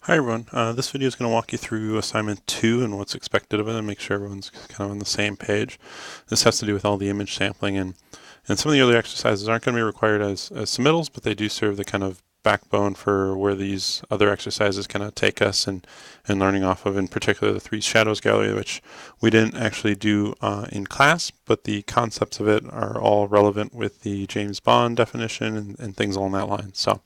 Hi everyone, this video is going to walk you through assignment 2 and what's expected of it and make sure everyone's kind of on the same page. This has to do with all the image sampling, and some of the early exercises aren't going to be required as submittals, but they do serve the kind of backbone for where these other exercises kind of take us and learning off of, in particular the Three Shadows Gallery, which we didn't actually do in class, but the concepts of it are all relevant with the James Bond definition and things along that line. So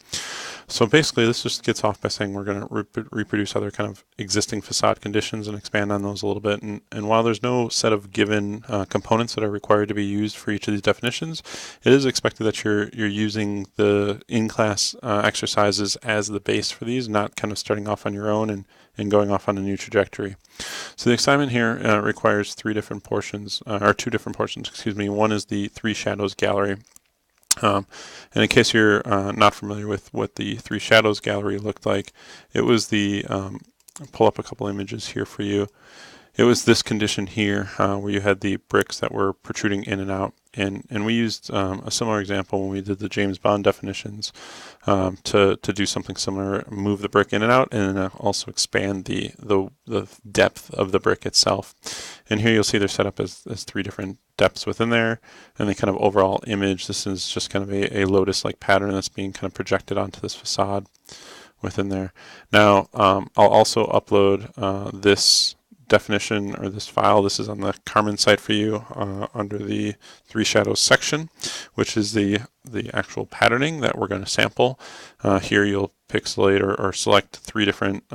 basically this just gets off by saying we're going to reproduce other kind of existing facade conditions and expand on those a little bit. And while there's no set of given components that are required to be used for each of these definitions, it is expected that you're using the in-class exercises as the base for these, not kind of starting off on your own and going off on a new trajectory. So the assignment here requires two different portions, excuse me. One is the Three Shadows Gallery. And in case you're not familiar with what the Three Shadows Gallery looked like, it was the, pull up a couple images here for you. It was this condition here where you had the bricks that were protruding in and out. And we used a similar example when we did the James Bond definitions to do something similar, move the brick in and out, and also expand the depth of the brick itself. And here you'll see they're set up as three different depths within there, and the kind of overall image. This is just kind of a lotus-like pattern that's being kind of projected onto this facade within there. Now I'll also upload this definition or this file. This is on the Carmen site for you under the Three Shadows section, which is the actual patterning that we're going to sample. Here you'll pixelate or select three different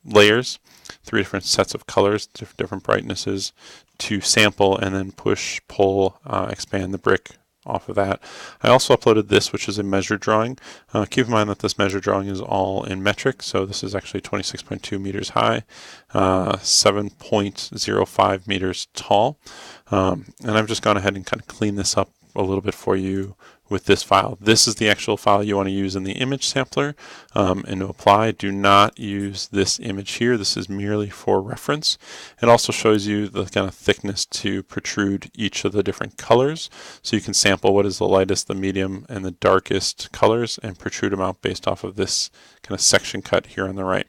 layers, three different sets of colors, different brightnesses to sample, and then push, pull, expand the brick off of that. I also uploaded this, which is a measure drawing. Keep in mind that this measure drawing is all in metric, so this is actually 26.2 meters high, 7.05 meters tall. And I've just gone ahead and kind of cleaned this up a little bit for you with this file. This is the actual file you want to use in the image sampler, and to apply, do not use this image here. This is merely for reference. It also shows you the kind of thickness to protrude each of the different colors, so you can sample what is the lightest, the medium, and the darkest colors and protrude them out based off of this kind of section cut here on the right.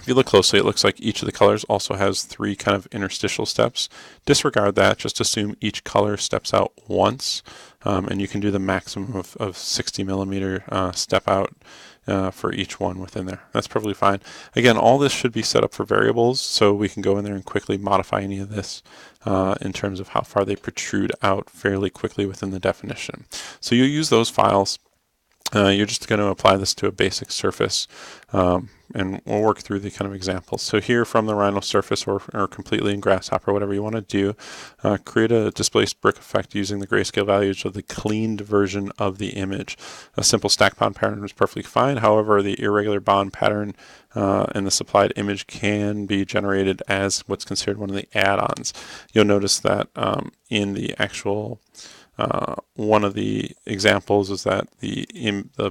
If you look closely, it looks like each of the colors also has three kind of interstitial steps. Disregard that, just assume each color steps out once, and you can do the maximum of 60 millimeter step out for each one within there. That's perfectly fine. Again, all this should be set up for variables, so we can go in there and quickly modify any of this in terms of how far they protrude out fairly quickly within the definition. So you use those files. You're just going to apply this to a basic surface, and we'll work through the kind of examples. So here from the Rhino surface, or completely in Grasshopper, whatever you want to do, create a displaced brick effect using the grayscale values of the cleaned version of the image. A simple stack bond pattern is perfectly fine. However, the irregular bond pattern and the supplied image can be generated as what's considered one of the add-ons. You'll notice that in the actual one of the examples is that the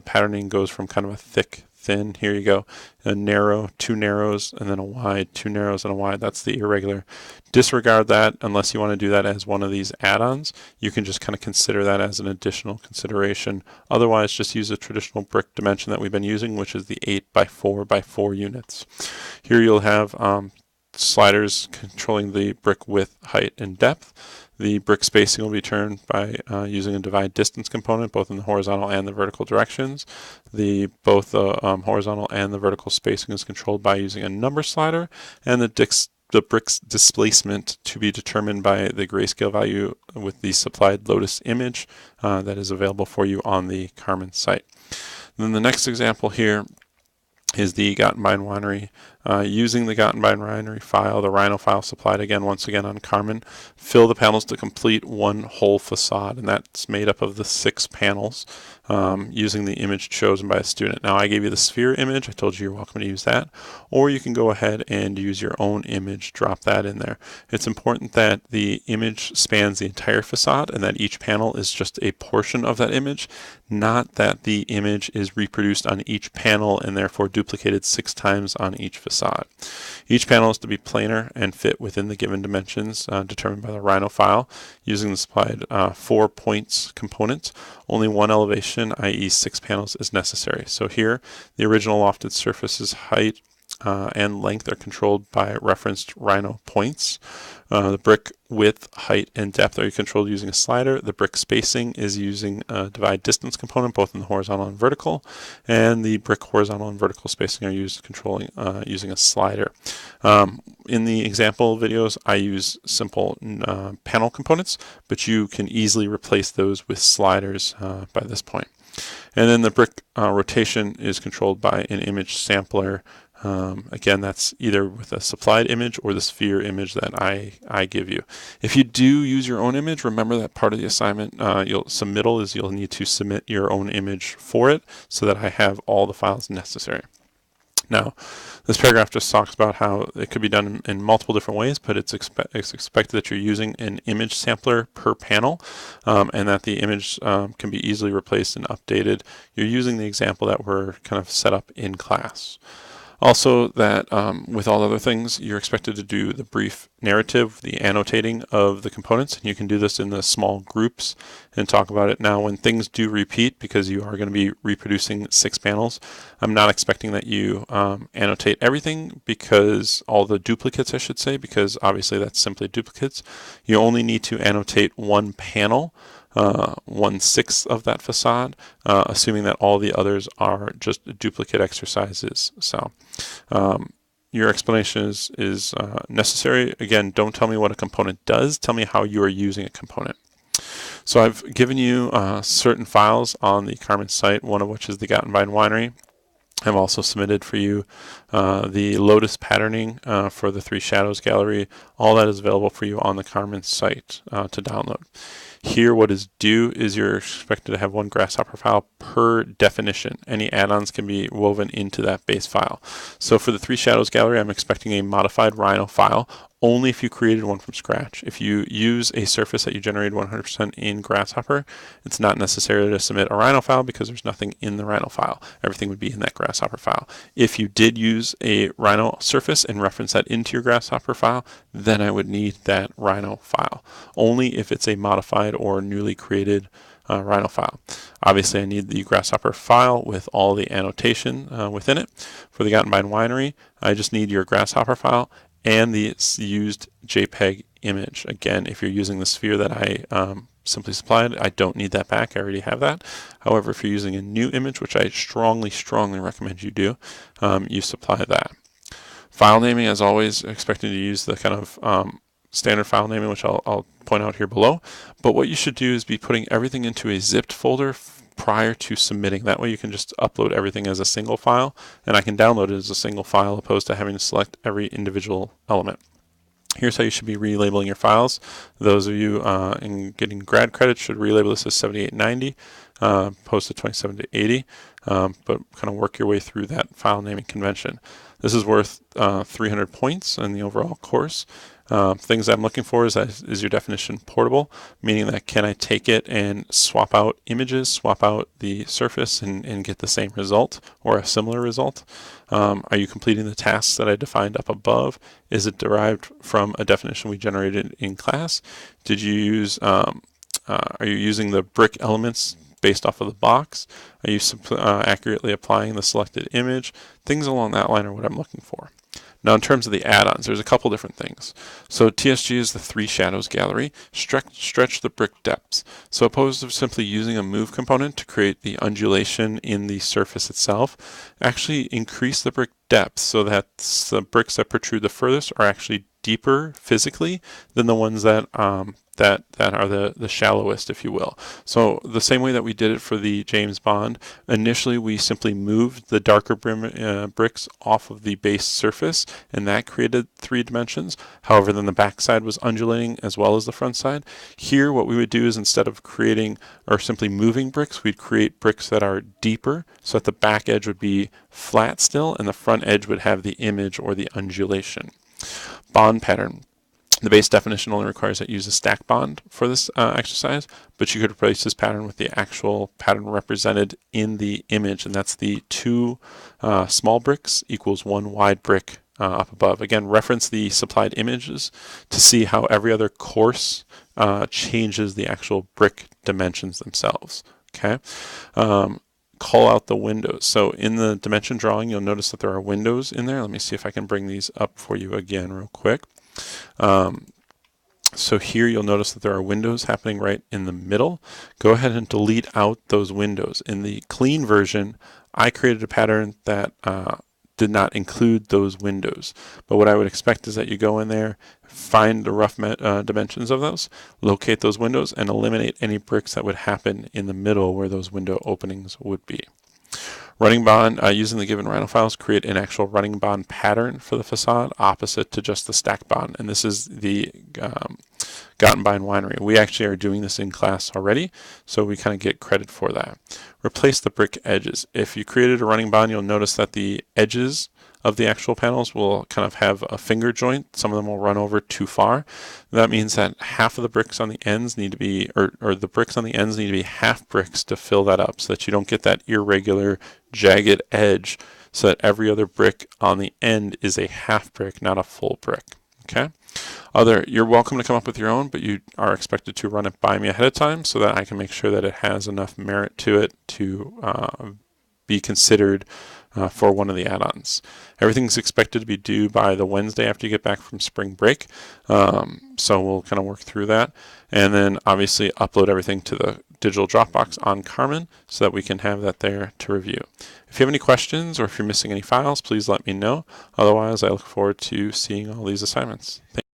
patterning goes from kind of a thick, thin, here you go, a narrow, two narrows, and then a wide, two narrows and a wide. That's the irregular. Disregard that unless you want to do that as one of these add-ons. You can just kind of consider that as an additional consideration. Otherwise, just use a traditional brick dimension that we've been using, which is the 8 by 4 by 4 units. Here you'll have sliders controlling the brick width, height, and depth. The brick spacing will be determined by using a divide distance component, both in the horizontal and the vertical directions. Both the horizontal and the vertical spacing is controlled by using a number slider, and the brick's displacement to be determined by the grayscale value with the supplied Lotus image that is available for you on the Carmen site. And then the next example here is the Gottenbein Winery. Using the Gottenbein Winery file, the Rhino file supplied once again on Carmen, fill the panels to complete one whole facade, and that's made up of the 6 panels using the image chosen by a student. Now I gave you the sphere image. I told you you're welcome to use that, or you can go ahead and use your own image, drop that in there. It's important that the image spans the entire facade and that each panel is just a portion of that image, not that the image is reproduced on each panel and therefore duplicated 6 times on each facade. facade. Each panel is to be planar and fit within the given dimensions determined by the Rhino file using the supplied 4 points components. Only one elevation, i.e. 6 panels, is necessary. So here, the original lofted surface's height and length are controlled by referenced Rhino points. The brick width, height, and depth are controlled using a slider. The brick spacing is using a divide distance component, both in the horizontal and vertical, and the brick horizontal and vertical spacing are used controlling using a slider. In the example videos, I use simple panel components, but you can easily replace those with sliders by this point. And then the brick rotation is controlled by an image sampler. Again, that's either with a supplied image or the sphere image that I give you. If you do use your own image, remember that part of the assignment submittal is you'll need to submit your own image for it so that I have all the files necessary. Now, this paragraph just talks about how it could be done in multiple different ways, but it's expected that you're using an image sampler per panel, and that the image can be easily replaced and updated. You're using the example that we're kind of set up in class. Also, that with all other things, you're expected to do the brief narrative, the annotating of the components, and you can do this in the small groups and talk about it. Now, when things do repeat, because you are going to be reproducing 6 panels, I'm not expecting that you annotate everything, because all the duplicates, I should say, because obviously that's simply duplicates. You only need to annotate one panel, 1/6 of that facade, assuming that all the others are just duplicate exercises. So your explanation is necessary. Again, don't tell me what a component does. Tell me how you are using a component. So I've given you certain files on the Carmen site, one of which is the Gottenbein Winery. I've also submitted for you the Lotus patterning for the 3 Shadows gallery. All that is available for you on the Carmen site to download. Here, what is due is you're expected to have 1 Grasshopper file per definition. Any add-ons can be woven into that base file. So for the 3 Shadows gallery, I'm expecting a modified Rhino file only if you created one from scratch. If you use a surface that you generated 100% in Grasshopper, it's not necessary to submit a Rhino file because there's nothing in the Rhino file. Everything would be in that Grasshopper file. If you did use a Rhino surface and reference that into your Grasshopper file, then I would need that Rhino file, only if it's a modified or newly created Rhino file. Obviously, I need the Grasshopper file with all the annotation within it. For the Gottenbein Winery, I just need your Grasshopper file and the used JPEG image. Again, if you're using the sphere that I simply supplied, I don't need that back. I already have that. However, if you're using a new image, which I strongly recommend you do, you supply that. File naming, as always, expecting to use the kind of standard file naming, which I'll point out here below. But what you should do is be putting everything into a zipped folder prior to submitting. That way you can just upload everything as a single file, and I can download it as a single file opposed to having to select every individual element. Here's how you should be relabeling your files. Those of you in getting grad credit should relabel this as 7890 opposed to 2780, but kind of work your way through that file naming convention. This is worth 300 points in the overall course. Things I'm looking for is your definition portable, meaning that can I take it and swap out images, swap out the surface, and get the same result or a similar result? Are you completing the tasks that I defined up above? Is it derived from a definition we generated in class? Did you use, are you using the brick elements based off of the box? Are you accurately applying the selected image? Things along that line are what I'm looking for. Now, in terms of the add-ons, there's a couple different things. So TSG is the 3 Shadows gallery. Stretch the brick depths. So opposed to simply using a move component to create the undulation in the surface itself, actually increase the brick depth so that the bricks that protrude the furthest are actually deeper physically than the ones that that are the shallowest, if you will. So the same way that we did it for the James Bond, initially we simply moved the darker bricks off of the base surface, and that created 3 dimensions. However, then the back side was undulating as well as the front side. Here, what we would do is instead of creating or simply moving bricks, we'd create bricks that are deeper so that the back edge would be flat still and the front edge would have the image or the undulation. Bond pattern. The base definition only requires that you use a stack bond for this exercise, but you could replace this pattern with the actual pattern represented in the image, and that's the 2 small bricks equals 1 wide brick up above. Again, reference the supplied images to see how every other course changes the actual brick dimensions themselves. Okay. Call out the windows. So in the dimension drawing, you'll notice that there are windows in there. Let me see if I can bring these up for you again real quick. So here you'll notice that there are windows happening right in the middle. Go ahead and delete out those windows. In the clean version, I created a pattern that did not include those windows. But what I would expect is that you go in there, find the rough dimensions of those, locate those windows, and eliminate any bricks that would happen in the middle where those window openings would be. Running bond, using the given Rhino files, create an actual running bond pattern for the facade opposite to just the stack bond. And this is the Gottenbein Winery. We actually are doing this in class already, so we kind of get credit for that. Replace the brick edges. If you created a running bond, you'll notice that the edges of the actual panels will kind of have a finger joint. Some of them will run over too far. That means that half of the bricks on the ends need to be, or the bricks on the ends need to be half bricks to fill that up so that you don't get that irregular jagged edge, so that every other brick on the end is a half brick, not a full brick. Okay. You're welcome to come up with your own, but you are expected to run it by me ahead of time so that I can make sure that it has enough merit to it to be considered for one of the add-ons. Everything's expected to be due by the Wednesday after you get back from spring break, so we'll kind of work through that, and then obviously upload everything to the digital Dropbox on Carmen so that we can have that there to review. If you have any questions or if you're missing any files, please let me know. Otherwise, I look forward to seeing all these assignments. Thank you.